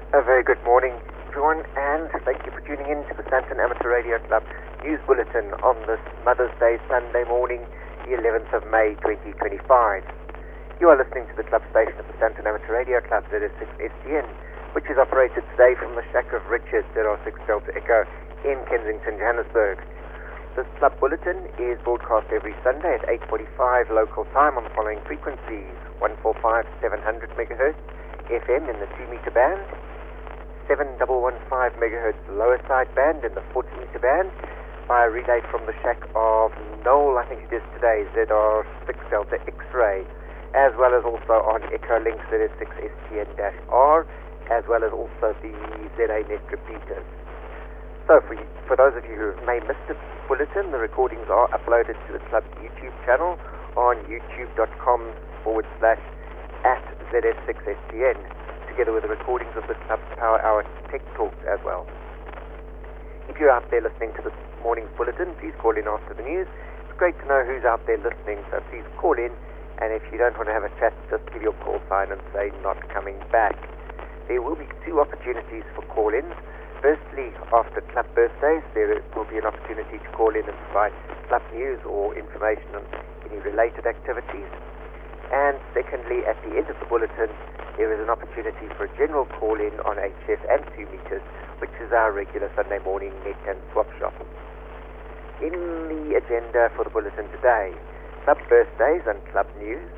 A very good morning, everyone, and thank you for tuning in to the Sandton Amateur Radio Club News Bulletin on this Mother's Day Sunday morning, the 11th of May 2025. You are listening to the club station of the Sandton Amateur Radio Club, ZS6STN, which is operated today from the Shack of Richard, ZS6STN in Kensington, Johannesburg. This club bulletin is broadcast every Sunday at 8:45 local time on the following frequencies: 145 700 MHz FM in the 2-meter band, 7115 MHz lower side band in the 40-meter band, by a relay from the Shack of Noel, I think it is today, ZR6 X-ray, as well as also on Echolink ZS6STN-R, as well as also the ZA net repeaters. So for those of you who may miss the bulletin, the recordings are uploaded to the club's YouTube channel on youtube.com/ZS6STN, together with the recordings of the club's Power Hour Tech Talks as well. If you're out there listening to this morning's bulletin, please call in after the news. It's great to know who's out there listening, so please call in, and if you don't want to have a chat, just give your call sign and say not coming back. There will be 2 opportunities for call-ins. Firstly, after club birthdays, there will be an opportunity to call in and provide club news or information on any related activities. And secondly, at the end of the bulletin, there is an opportunity for a general call-in on HF and 2 meters, which is our regular Sunday morning net and swap shop. In the agenda for the bulletin today, club birthdays and club news.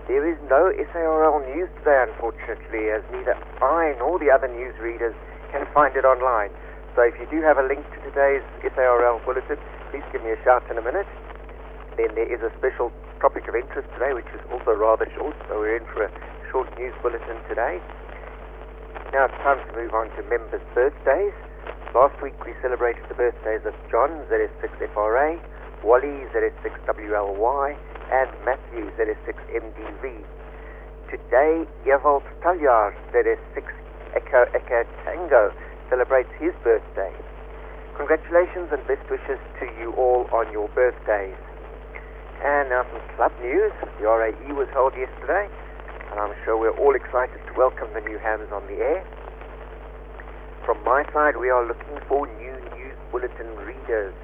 There is no SARL news today, unfortunately, as neither I nor the other news readers can find it online. So if you do have a link to today's SARL bulletin, please give me a shout in a minute. Then there is a special topic of interest today, which is also rather short, so we're in for a short news bulletin today. Now it's time to move on to members' birthdays. Last week we celebrated the birthdays of John, ZS6FRA, Wally, ZS6WLY, and Matthew, ZS6MDV. Today, Ewald Taljar, ZS6 Echo Tango, celebrates his birthday. Congratulations and best wishes to you all on your birthdays. And now some club news. The RAE was held yesterday, and I'm sure we're all excited to welcome the new hams on the air. From my side, we are looking for new news bulletin readers.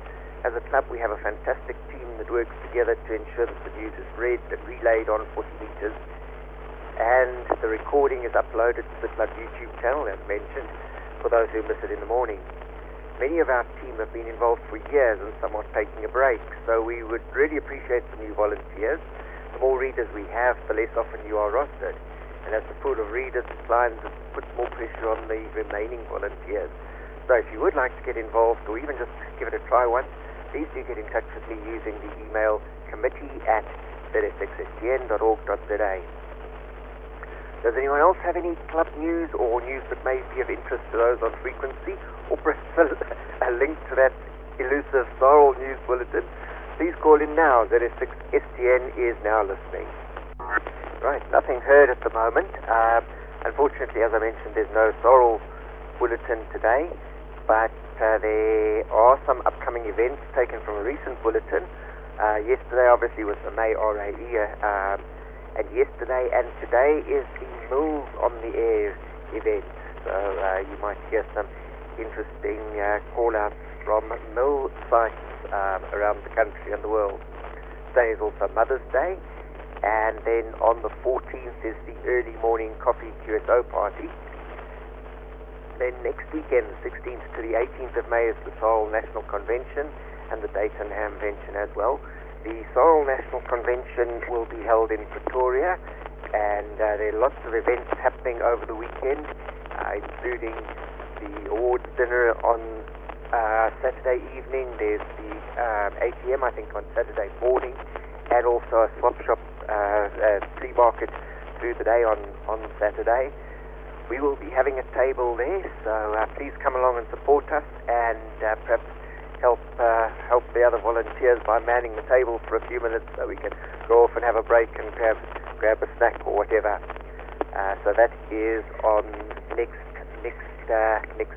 As a club, we have a fantastic team that works together to ensure that the news is read and relayed on 40 meters, and the recording is uploaded to the club YouTube channel, as mentioned, for those who miss it in the morning. Many of our team have been involved for years and some are taking a break, so we would really appreciate some new volunteers. The more readers we have, the less often you are rostered, and as the pool of readers declines, it puts more pressure on the remaining volunteers. So if you would like to get involved or even just give it a try once, please do get in touch with me using the email committee@zs6stn.org.za. Does anyone else have any club news or news that may be of interest to those on frequency, or perhaps a link to that elusive SARL news bulletin? Please call in now. ZS6STN is now listening. Right, nothing heard at the moment. Unfortunately, as I mentioned, there's no SARL bulletin today, but there are some upcoming events taken from a recent bulletin. Yesterday, obviously, was the May RAE, and yesterday and today is the Mills on the Air event. So you might hear some interesting call-outs from mill sites around the country and the world. Today is also Mother's Day, and then on the 14th is the early morning coffee QSO party. Then next weekend, the 16th to the 18th of May, is the SARL National Convention and the Dayton Hamvention as well. The SARL National Convention will be held in Pretoria, and there are lots of events happening over the weekend, including the awards dinner on Saturday evening. There's the ATM, I think, on Saturday morning, and also a swap shop flea market through the day on Saturday. We will be having a table there, so please come along and support us, and perhaps help the other volunteers by manning the table for a few minutes, so we can go off and have a break and grab a snack or whatever. So that is on next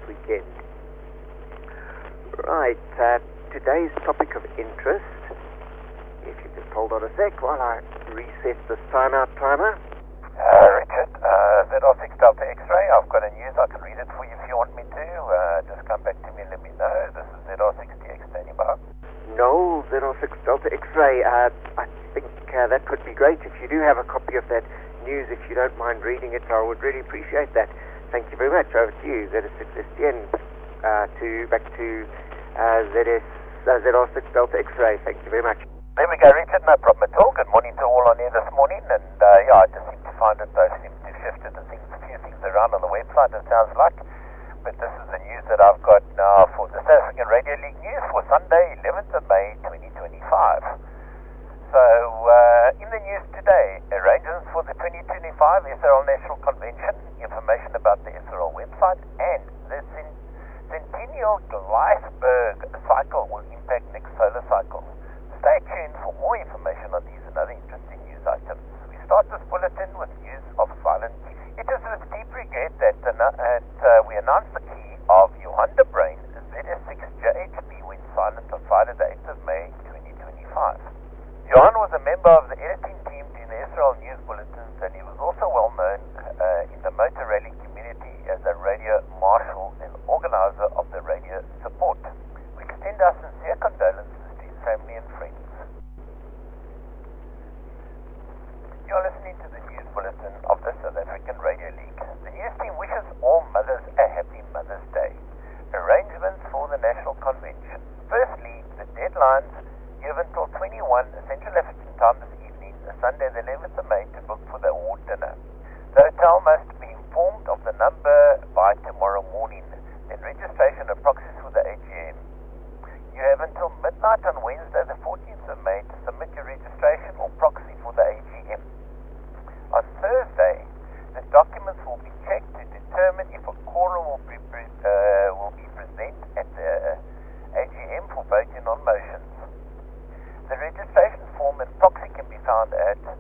weekend. Right, today's topic of interest. If you just hold on a sec while I reset this timeout timer. Richard, ZS6 Delta X-ray. I've got a news. I can read it for you if you want me to. Just come back to me and let me know. This is ZS6TX standing by. No, ZS6 Delta X-ray. I think that could be great. If you do have a copy of that news, if you don't mind reading it, I would really appreciate that. Thank you very much. Over to you, ZS6STN. Back to ZS6 Delta X-ray. Thank you very much. There we go, Richard. No problem at all. Good morning to all on here this morning. And I just seem to find that those seem to have shifted a few things around on the website, it sounds like. But this is the news that I've got now for the South African Radio League news for Sunday, 11th of May, 2025. So, in the news today, arrangements for the 2025 SRL National Convention, information about the SRL website, and the Centennial Gleisberg cycle will impact next solar cycle. Stay tuned for more information on these and other interesting news items. We start this bulletin with news of silent TV. It is with deep regret that we announce the key of Johan de Bruin ZS6JHB went silent on Friday the 8th of May 2025. Johan was a member of the editing team in the SRL News Bulletins, and he was also well known in the motor rally community as a radio marshal and organizer of the radio support. We extend our sincere condolences to his family and friends. You are listening to the news bulletin of the South African Radio League. The news team wishes all mothers a happy Mother's Day. Arrangements for the National Convention. Firstly, the deadlines give until 21 Central African Time this evening, Sunday the 11th of May, to book for the award dinner. The hotel must be informed of the number by tomorrow morning. Then registration and proxies for the AGM. You have until midnight on Wednesday the 14th of May to submit your registration or proxy for the AGM. On Thursday, the documents will be checked to determine if a quorum will be present at the AGM for voting on motions. The registration form and proxy can be found at, a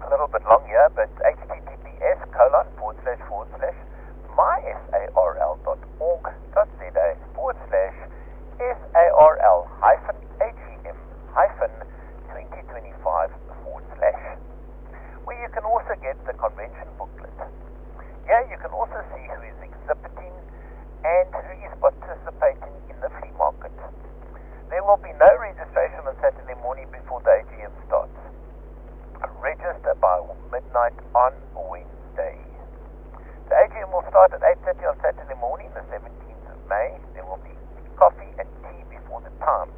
little bit long here, but https://mysarl.org.za/AGM-2025/. Where you can also get the convention booklet. Here you can also see who is exhibiting and who is participating in the flea market. There will be no registration on Saturday morning before the AGM starts. Register by midnight on Wednesday. The AGM will start at 8:30 on Saturday morning, the 17th of May. There will be coffee and tea before the time.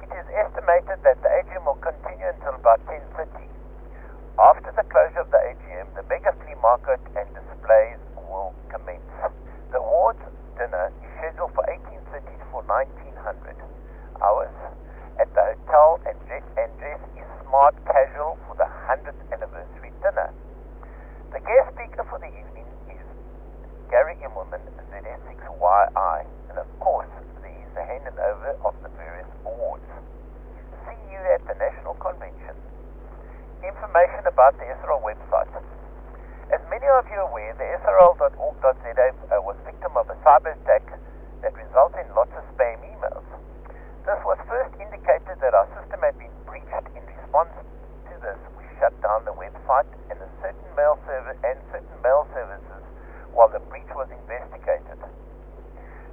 It is estimated that the AGM will continue until about 10:30. After the closure of the AGM, the mega flea market and displays will commence. The awards dinner is scheduled for 18:30 for 1900 hours at the hotel, and dress is smart casual for the 100th anniversary dinner. The guest speaker for the evening is Gary Immelman, ZS6YI, and of course there is a handing over of the various awards. See you at the National Convention. Information about the SRL website. As many of you are aware, the SRL.org.za was victim of a cyber attack that resulted in lots of spam emails. This was first indicated that our system had been breached. In response to this, we shut down the website and certain mail services while the breach was investigated.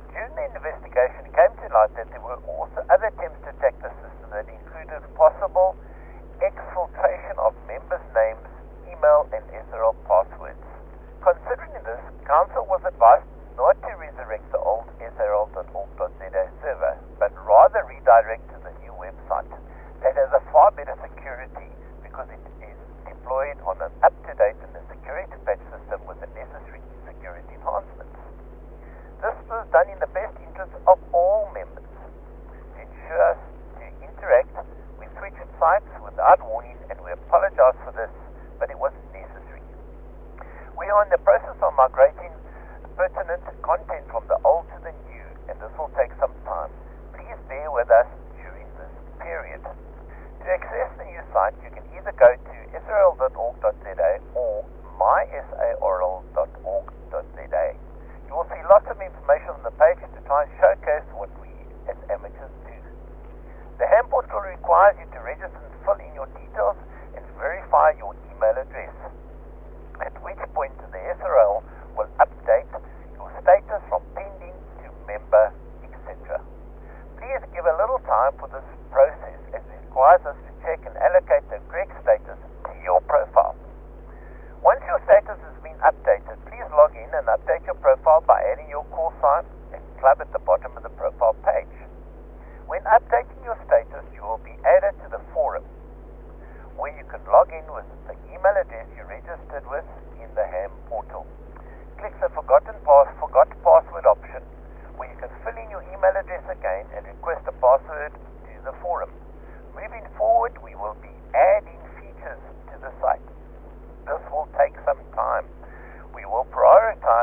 During the investigation, it came to light that there were also other attempts to attack the system that included possible exfiltration of members' names, email, and SRL passwords. Considering this, Council was advised not to resurrect the old SRL.org.za server, but rather redirect to the new website that has a far better security because it is deployed on an up-to-date and a security patch system with the necessary security enhancements. This was done in the best interest of all members. To ensure us to interact, we switched sites without warning, and we apologize for this, but it wasn't necessary. We are in the process of migrating pertinent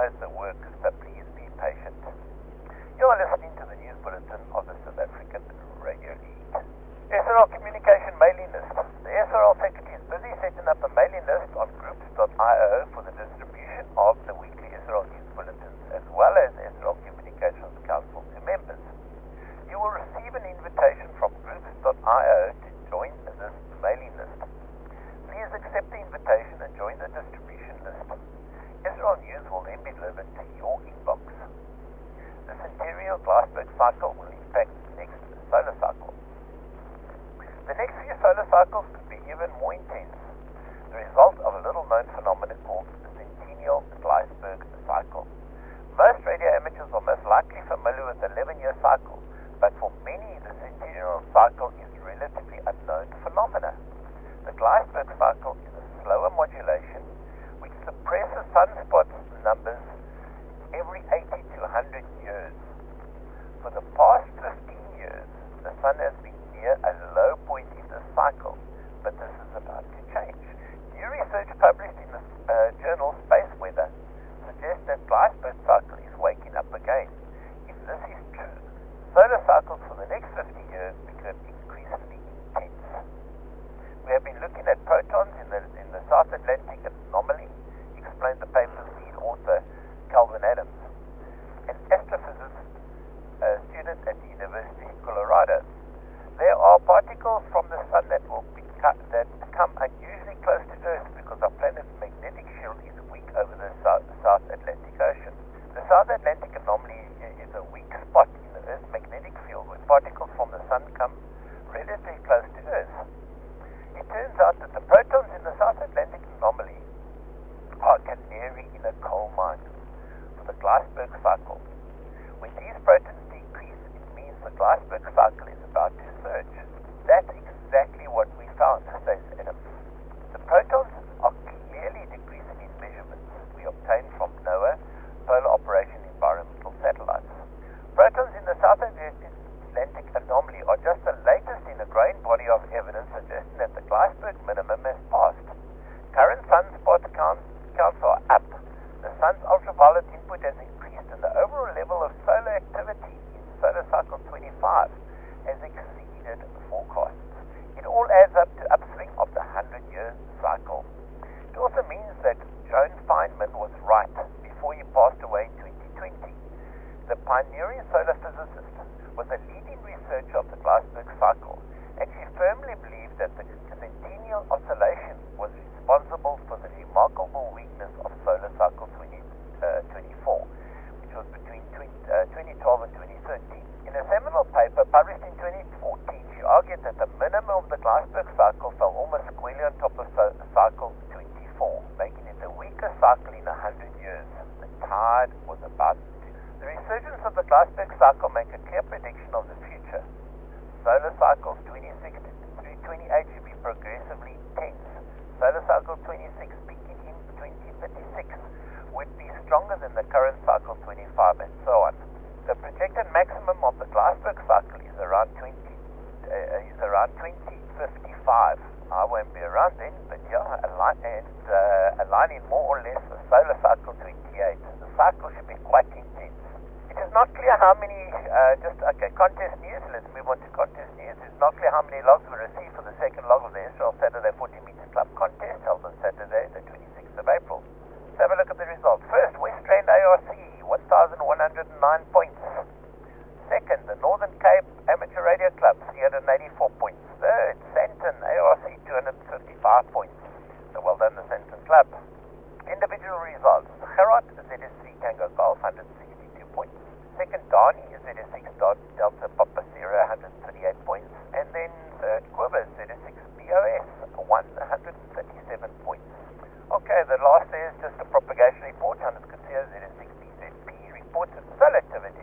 otherwise the work, so please be patient. You are listening to the news bulletin of the South African Radio League. SRL Communication Mailing List. The SRL Secretary is busy setting up a mailing list on groups.io for the distribution of the weekly SRL news bulletins as well as SRL Communications Council to members. You will receive an invitation from groups.io to join this mailing list. Please accept the invitation and join the distribution list. SRL News will then be delivered to your inbox. The Centennial Glassberg cycle will impact the next solar cycle. The next few solar cycles could be even more intense, the result of a little-known phenomenon called the Centennial Glassberg cycle. Most radio amateurs are most likely familiar with the 11-year cycle, but for many, the Centennial cycle is a relatively unknown phenomena. The Glassberg cycle is a slower modulation which suppresses sunspot numbers every 80 to 100 years. For the past 15 years, the sun has been near a low point in this cycle, but this is about to change. New research published in the journal Space Weather suggests that Glassberg cycle is waking up again. If this is true, solar cycles for the next 50 years become increasingly intense. We have been looking at protons in the South Atlantic anomaly, explained the paper's lead author Calvin Adams, an astrophysicist student at the University of Colorado. There are particles from the sun that come unusually close to Earth because our planet's magnetic shield is weak over the South Atlantic Ocean. The South Atlantic anomaly is a weak spot in the Earth's magnetic field where particles from the sun come relatively close to Earth. It turns out that the protons in the South Atlantic anomaly are canary in a coal mine for the Glassberg cycle. When these protons decrease, it means the Glassberg cycle is about to surge. That's exactly what we found, says Adams. The protons are clearly decreasing in measurements we obtained from NOAA Polar Operation Environmental Satellites. Protons in the South Atlantic anomaly are just the latest in a growing body of evidence suggesting that the Glassberg minimum has passed. Current sunspot counts are up. The sun's ultraviolet input has increased, and the overall level of solar activity in solar cycle 25 has exceeded forecasts. It all adds up to upswing of the 100-year cycle. It also means that Joan Feynman was right before he passed away in 2020. The pioneering solar physicist was a leading researcher of the Glassberg cycle, and she firmly believed that the centennial oscillation was responsible for the remarkable weakness of solar cycle 2024, which was between 2012 and 2013. In a seminal paper published in 2014, she argued that the minimum of the Glassberg cycle fell almost squarely on top of cycle 24, making it the weakest cycle in 100 years. The tide was about to. The resurgence of the Glassberg cycle make a clear prediction of the future. Solar cycles 26 through 28 should be progressively intense. Solar cycle 26 peaking in 2036 would be stronger than the current cycle 25 and so on. The projected maximum of the Glassberg cycle is around 2055. I won't be around then, but yeah, aligning more or less with solar cycle 28. The cycle should be quite intense. It is not clear how many, contest news. Let's move on to contest news. It's not clear how many logs were received for the second log of the SRL Saturday 40-meter club contest held on Saturday, the 26th of April. Let's have a look at the results. First, West Rand ARC, 1,109 points. Second, the Northern Cape Amateur Radio Club, 384 points. Third, Sandton ARC, 255 points. So well done, the Sandton Club. Individual results. Gerard, ZS3 Tango Golf, 162 points. Second, Dani, ZS6 Delta Papa Sierra, 138 points. And then third, Quiver, ZS6 BOS, 137 points. Okay, the last there is just a propagation report. Hannes Kutsia, ZS6 BZP, reports its solar activity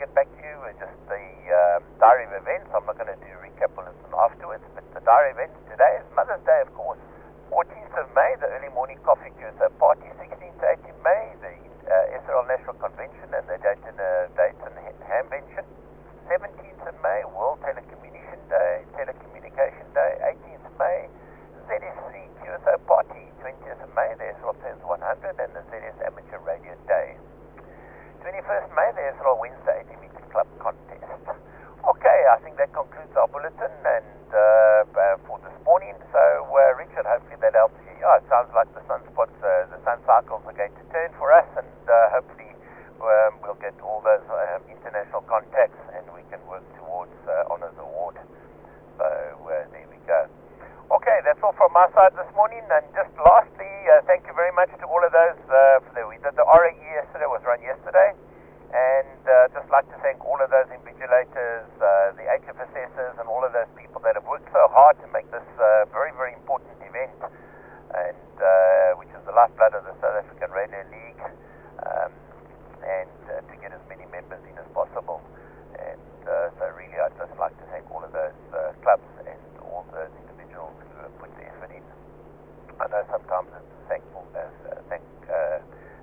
get back to you with just the diary of events. I'm not going to do a recap bulletin afterwards, but the diary events today is Mother's Day, of course. 14th of May, the early morning coffee QSO party. 16th to 18th May, the SRL National Convention and the Dayton Hamvention. 17th of May, World Telecommunication Day. 18th May, ZS6 QSO party. 20th of May, the SRL turns 100 and the ZS Amateur Radio Day. 21st May, the SRL Wednesday 80-meter club contest. Okay, I think that concludes our bulletin and for this morning. So, Richard, hopefully that helps you. Yeah, it sounds like the sunspots, the sun cycles are going to turn for us, and hopefully we'll get all those international contacts and we can work towards Honours Award. So, there we go. Okay, that's all from my side this morning. And just lastly, thank you very much to all of those. We did the RAE yesterday, was run yesterday. And just like to thank all of those invigilators, the HFSSs, and all of those people that have worked so hard to make this very, very important event, and which is the lifeblood of the South African Radio League, and to get as many members in as possible. And so really I'd just like to thank all of those clubs and all those individuals who have put the effort in. I know sometimes it's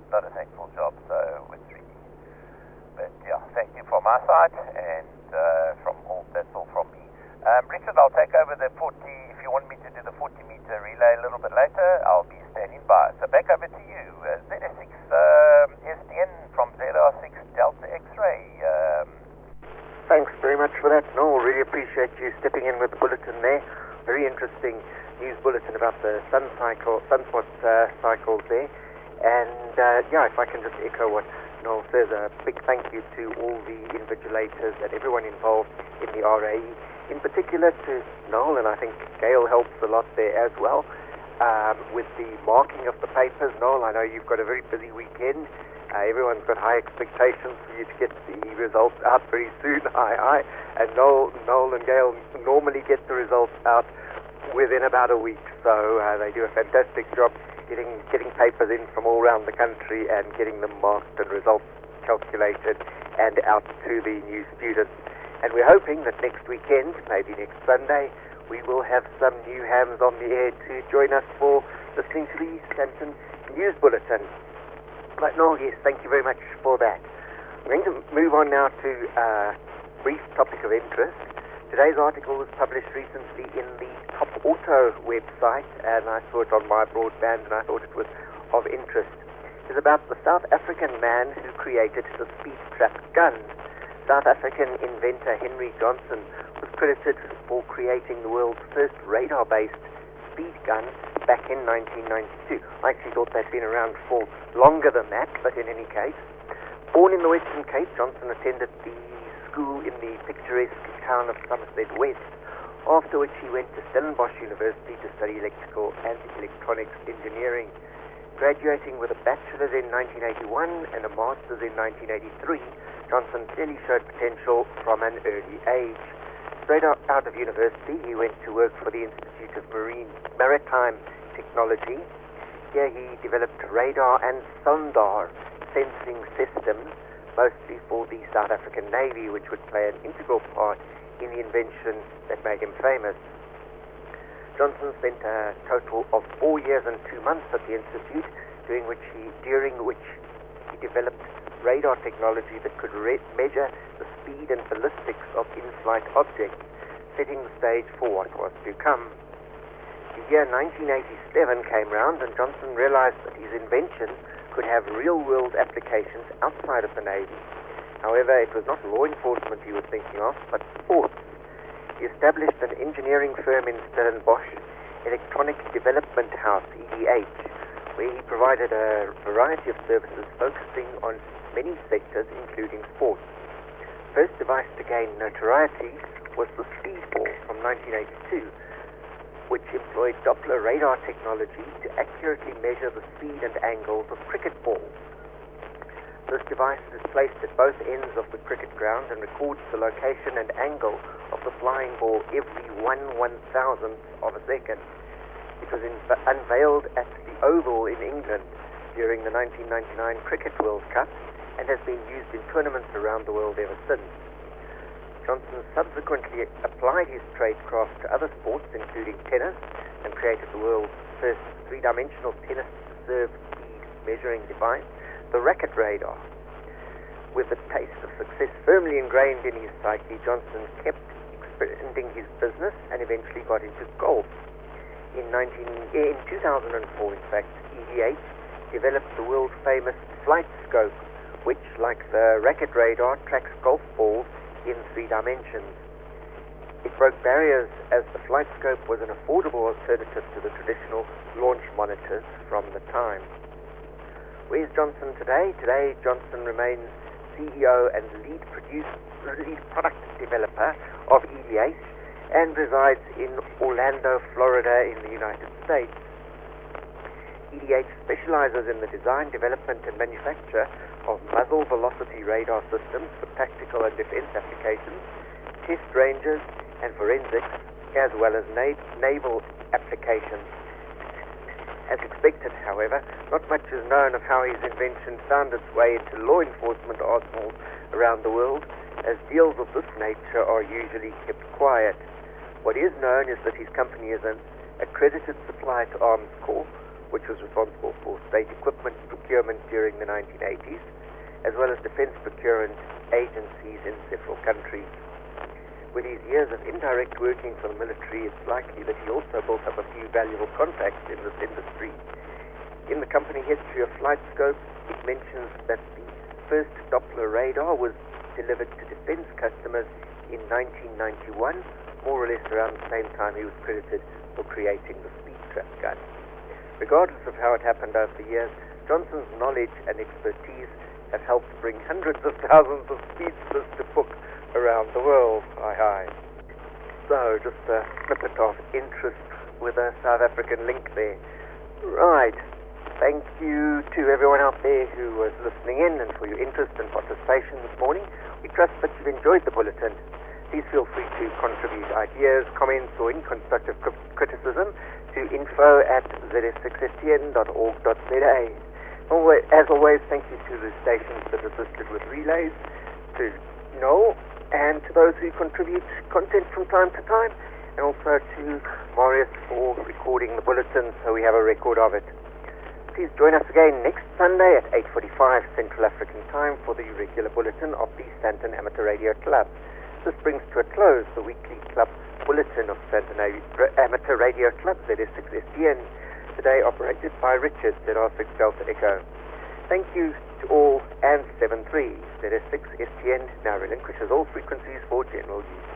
not a thankful job, so it's really. But yeah, thank you from my side, and that's all from me. Richard, I'll take over the 40. If you want me to do the 40-meter relay a little bit later, I'll be standing by. So back over to you, ZS6STN from ZR6 Delta X-ray. Thanks very much for that, Noel. Really appreciate you stepping in with the bulletin there. Very interesting news bulletin about the sunspot cycles there. And yeah, if I can just echo what Noel says, a big thank you to all the invigilators and everyone involved in the RAE, in particular to Noel, and I think Gail helps a lot there as well, with the marking of the papers. Noel, I know you've got a very busy weekend. Everyone's got high expectations for you to get the results out very soon. And Noel and Gail normally get the results out within about a week, so they do a fantastic job getting papers in from all around the country and getting them marked and results calculated and out to the new students. And we're hoping that next weekend, maybe next Sunday, we will have some new hams on the air to join us for listening to the Sandton News Bulletin. But no, yes, thank you very much for that. I'm going to move on now to a brief topic of interest. Today's article was published recently in the Top Auto website, and I saw it on my broadband, and I thought it was of interest. It's about the South African man who created the speed trap gun. South African inventor Henry Johnson was credited for creating the world's first radar-based speed gun back in 1992. I actually thought they'd been around for longer than that, but in any case. Born in the Western Cape, Johnson attended the school in the picturesque town of Somerset West, after which he went to Stellenbosch University to study electrical and electronics engineering. Graduating with a bachelor's in 1981 and a master's in 1983, Johnson clearly showed potential from an early age. Straight out of university, he went to work for the Institute of Maritime Technology. Here he developed radar and sonar sensing systems, mostly for the South African Navy, which would play an integral part in the invention that made him famous. Johnson spent a total of 4 years and 2 months at the Institute, during which he developed radar technology that could measure the speed and ballistics of in-flight objects, setting the stage for what was to come. The year 1987 came round, and Johnson realized that his invention could have real-world applications outside of the Navy. However, it was not law enforcement he was thinking of, but sports. He established an engineering firm in Stellenbosch, Electronic Development House, EDH, where he provided a variety of services focusing on many sectors, including sports. First device to gain notoriety was the Speedball from 1982, which employed Doppler radar technology to accurately measure the speed and angles of cricket balls. This device is placed at both ends of the cricket ground and records the location and angle of the flying ball every 1/1000th of a second. It was unveiled at the Oval in England during the 1999 Cricket World Cup and has been used in tournaments around the world ever since. Johnson subsequently applied his tradecraft to other sports, including tennis, and created the world's first three-dimensional tennis serve speed measuring device, the racket radar. With the taste of success firmly ingrained in his psyche, Johnson kept expanding his business and eventually got into golf. In 2004, in fact, EDH developed the world-famous flight scope, which, like the racket radar, tracks golf balls in 3 dimensions. It broke barriers as the flight scope was an affordable alternative to the traditional launch monitors from the time. Where's Johnson today? Today, Johnson remains CEO and lead product developer of EDH and resides in Orlando, Florida in the United States. EDH specializes in the design, development, and manufacture of muzzle velocity radar systems for tactical and defense applications, test ranges, and forensics, as well as naval applications. As expected, however, not much is known of how his invention found its way into law enforcement arsenals around the world, as deals of this nature are usually kept quiet. What is known is that his company is an accredited supplier to Arms Corps, which was responsible for state equipment procurement during the 1980s, as well as defense procurement agencies in several countries. With his years of indirect working for the military, it's likely that he also built up a few valuable contacts in this industry. In the company history of flight scopes, it mentions that the first Doppler radar was delivered to defense customers in 1991, more or less around the same time he was credited for creating the speed trap gun. Regardless of how it happened over the years, Johnson's knowledge and expertise have helped bring hundreds of thousands of speedsters to book around the world. Aye. So, just a snippet of interest with a South African link there. Right. Thank you to everyone out there who was listening in and for your interest and participation this morning. We trust that you've enjoyed the bulletin. Please feel free to contribute ideas, comments, or any constructive criticism to info@ZS6STN.org.za. As always, thank you to the stations that assisted with relays, to Noel, and to those who contribute content from time to time, and also to Marius for recording the bulletin so we have a record of it. Please join us again next Sunday at 8:45 Central African Time for the regular bulletin of the Sandton Amateur Radio Club. This brings to a close the weekly club bulletin of Sandton Amateur Radio Club, ZS6STN, today operated by Richard, ZR6 Delta Echo. Thank you to all, and 7.3 ZS6STN now relinquishes all frequencies for general use.